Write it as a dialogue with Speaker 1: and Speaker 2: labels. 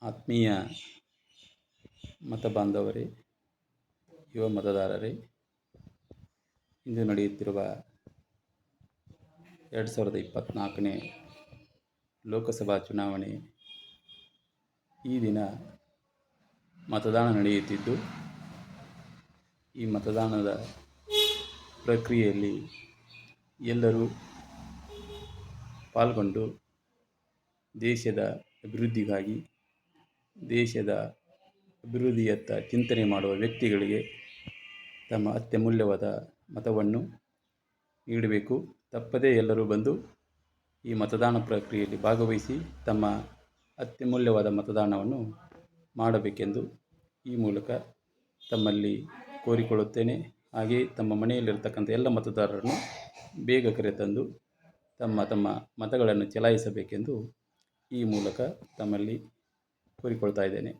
Speaker 1: ಆತ್ಮೀಯ ಮತ ಬಾಂಧವರೇ, ಯುವ ಮತದಾರರೇ, ಇಂದು ನಡೆಯುತ್ತಿರುವ 2024ನೇ ಲೋಕಸಭಾ ಚುನಾವಣೆ ಈ ದಿನ ಮತದಾನ ನಡೆಯುತ್ತಿದ್ದು, ಈ ಮತದಾನದ ಪ್ರಕ್ರಿಯೆಯಲ್ಲಿ ಎಲ್ಲರೂ ಪಾಲ್ಗೊಂಡು ದೇಶದ ಅಭಿವೃದ್ಧಿಗಾಗಿ, ದೇಶದ ಅಭಿವೃದ್ಧಿಯತ್ತ ಚಿಂತನೆ ಮಾಡುವ ವ್ಯಕ್ತಿಗಳಿಗೆ ತಮ್ಮ ಅತ್ಯಮೂಲ್ಯವಾದ ಮತವನ್ನು ನೀಡಬೇಕು. ತಪ್ಪದೇ ಎಲ್ಲರೂ ಬಂದು ಈ ಮತದಾನ ಪ್ರಕ್ರಿಯೆಯಲ್ಲಿ ಭಾಗವಹಿಸಿ ತಮ್ಮ ಅತ್ಯಮೂಲ್ಯವಾದ ಮತದಾನವನ್ನು ಮಾಡಬೇಕೆಂದು ಈ ಮೂಲಕ ತಮ್ಮಲ್ಲಿ ಕೋರಿಕೊಳ್ಳುತ್ತೇನೆ. ಹಾಗೆಯೇ ತಮ್ಮ ಮನೆಯಲ್ಲಿರ್ತಕ್ಕಂಥ ಎಲ್ಲ ಮತದಾರರನ್ನು ಬೇಗ ಕರೆತಂದು ತಮ್ಮ ಮತಗಳನ್ನು ಚಲಾಯಿಸಬೇಕೆಂದು ಈ ಮೂಲಕ ತಮ್ಮಲ್ಲಿ ಕೋರಿಕೊಳ್ತಾ ಇದ್ದೇನೆ.